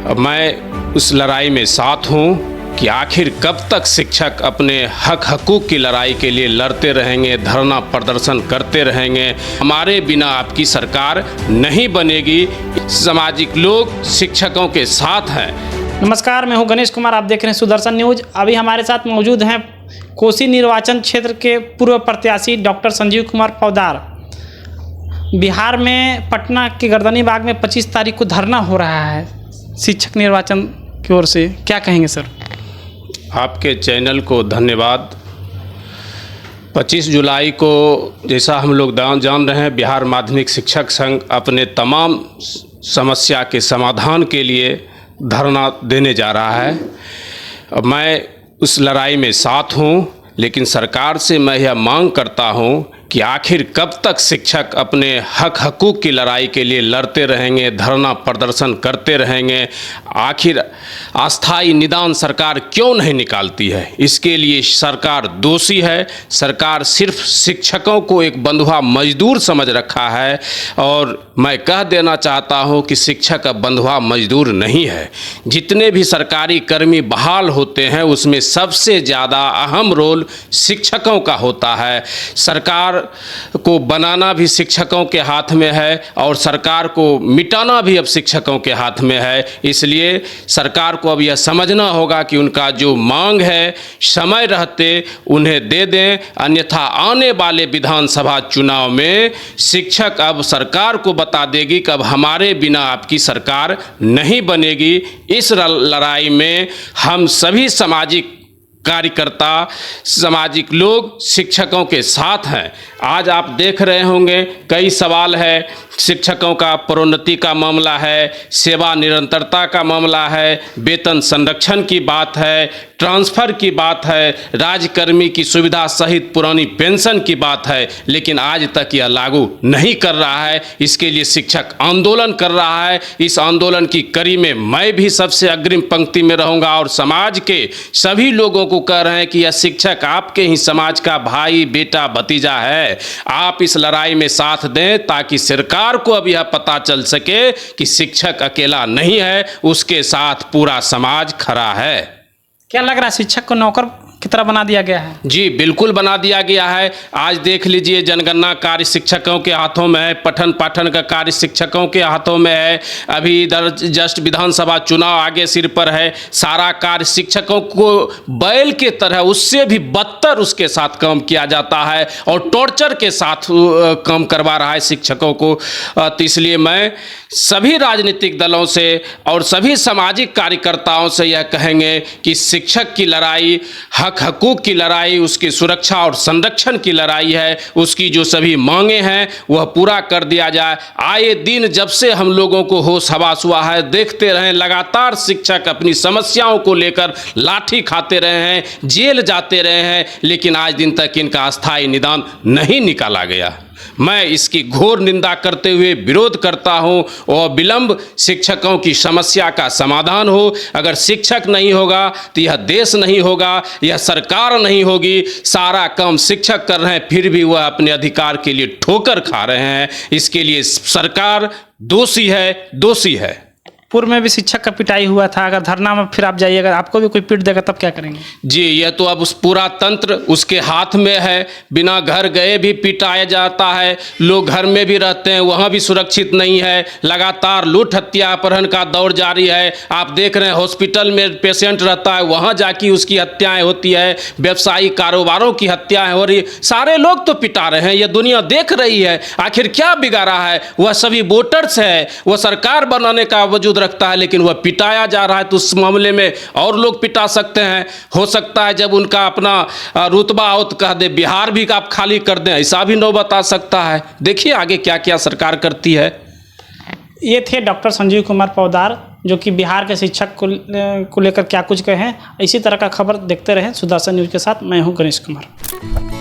मैं उस लड़ाई में साथ हूँ कि आखिर कब तक शिक्षक अपने हक हकूक़ की लड़ाई के लिए लड़ते रहेंगे, धरना प्रदर्शन करते रहेंगे। हमारे बिना आपकी सरकार नहीं बनेगी। सामाजिक लोग शिक्षकों के साथ हैं। नमस्कार, मैं हूं गणेश कुमार, आप देख रहे हैं सुदर्शन न्यूज। अभी हमारे साथ मौजूद हैं कोसी निर्वाचन क्षेत्र के पूर्व प्रत्याशी डॉक्टर संजीव कुमार पौदार। बिहार में पटना के गर्दनी बाग में 25 तारीख को धरना हो रहा है शिक्षक निर्वाचन की ओर से, क्या कहेंगे सर? आपके चैनल को धन्यवाद। 25 जुलाई को जैसा हम लोग जान रहे हैं, बिहार माध्यमिक शिक्षक संघ अपने तमाम समस्या के समाधान के लिए धरना देने जा रहा है। मैं उस लड़ाई में साथ हूँ, लेकिन सरकार से मैं यह मांग करता हूँ कि आखिर कब तक शिक्षक अपने हक हकूक़ की लड़ाई के लिए लड़ते रहेंगे, धरना प्रदर्शन करते रहेंगे। आखिर अस्थायी निदान सरकार क्यों नहीं निकालती है? इसके लिए सरकार दोषी है। सरकार सिर्फ शिक्षकों को एक बंधुआ मजदूर समझ रखा है, और मैं कह देना चाहता हूं कि शिक्षक अब बंधुआ मजदूर नहीं है। जितने भी सरकारी कर्मी बहाल होते हैं, उसमें सबसे ज़्यादा अहम रोल शिक्षकों का होता है। सरकार को बनाना भी शिक्षकों के हाथ में है, और सरकार को मिटाना भी अब शिक्षकों के हाथ में है। इसलिए सरकार को अब यह समझना होगा कि उनका जो मांग है समय रहते उन्हें दे दें, अन्यथा आने वाले विधानसभा चुनाव में शिक्षक अब सरकार को बता देगी कि अब हमारे बिना आपकी सरकार नहीं बनेगी। इस लड़ाई में हम सभी सामाजिक कार्यकर्ता, सामाजिक लोग शिक्षकों के साथ हैं। आज आप देख रहे होंगे कई सवाल है। शिक्षकों का प्रोन्नति का मामला है, सेवा निरंतरता का मामला है, वेतन संरक्षण की बात है, ट्रांसफ़र की बात है, राज्यकर्मी की सुविधा सहित पुरानी पेंशन की बात है, लेकिन आज तक यह लागू नहीं कर रहा है। इसके लिए शिक्षक आंदोलन कर रहा है। इस आंदोलन की कड़ी में मैं भी सबसे अग्रिम पंक्ति में रहूँगा, और समाज के सभी लोगों को कह रहे हैं कि यह शिक्षक आपके ही समाज का भाई, बेटा, भतीजा है। आप इस लड़ाई में साथ दें, ताकि सरकार को अब यह पता चल सके कि शिक्षक अकेला नहीं है, उसके साथ पूरा समाज खड़ा है। क्या लग रहा है, शिक्षक को नौकर की तरह बना दिया गया है? जी बिल्कुल बना दिया गया है। आज देख लीजिए, जनगणना कार्य शिक्षकों के हाथों में है, पठन पाठन का कार्य शिक्षकों के हाथों में है। अभी इधर जस्ट विधानसभा चुनाव आगे सिर पर है। सारा कार्य शिक्षकों को बैल के तरह, उससे भी बदतर उसके साथ काम किया जाता है, और टॉर्चर के साथ काम करवा रहा है शिक्षकों को। तो इसलिए मैं सभी राजनीतिक दलों से और सभी सामाजिक कार्यकर्ताओं से यह कहेंगे कि शिक्षक की लड़ाई हक हकूक़ की लड़ाई, उसकी सुरक्षा और संरक्षण की लड़ाई है। उसकी जो सभी मांगे हैं वह पूरा कर दिया जाए। आए दिन जब से हम लोगों को होश हवास हुआ है, देखते रहें लगातार शिक्षक अपनी समस्याओं को लेकर लाठी खाते रहे हैं, जेल जाते रहे हैं, लेकिन आज दिन तक इनका अस्थायी निदान नहीं निकाला गया। मैं इसकी घोर निंदा करते हुए विरोध करता हूं, और विलंब शिक्षकों की समस्या का समाधान हो। अगर शिक्षक नहीं होगा तो यह देश नहीं होगा, यह सरकार नहीं होगी। सारा काम शिक्षक कर रहे हैं, फिर भी वह अपने अधिकार के लिए ठोकर खा रहे हैं। इसके लिए सरकार दोषी है। पूर्व में भी शिक्षक का पिटाई हुआ था। अगर धरना में फिर आप जाइएगा, आपको भी कोई पीट देगा, तब क्या करेंगे? जी, यह तो अब उस पूरा तंत्र उसके हाथ में है। बिना घर गए भी पिटाया जाता है। लोग घर में भी रहते हैं, वहाँ भी सुरक्षित नहीं है। लगातार लूट हत्या अपहरण का दौर जारी है। आप देख रहे हैं हॉस्पिटल में पेशेंट रहता है, वहाँ जाके उसकी हत्याएँ होती है। व्यवसायिक कारोबारों की हत्याएँ हो रही। सारे लोग तो पिटा रहे हैं, यह दुनिया देख रही है। आखिर क्या बिगाड़ा है? वह सभी वोटर्स है, वह सरकार बनाने का वजूद रखता है, लेकिन वह पिटाया जा रहा है। तो उस मामले में और लोग पिटा सकते हैं। हो सकता है जब उनका अपना रुतबा हो तो कह दे बिहार भी आप खाली कर दें, ऐसा भी नौबत आ सकता है। देखिए आगे क्या क्या सरकार करती है। ये थे डॉक्टर संजीव कुमार पौदार, जो कि बिहार के शिक्षक को लेकर क्या कुछ कहे हैं। इसी तरह का खबर देखते रहें सुदर्शन न्यूज़ के साथ। मैं हूं गणेश कुमार।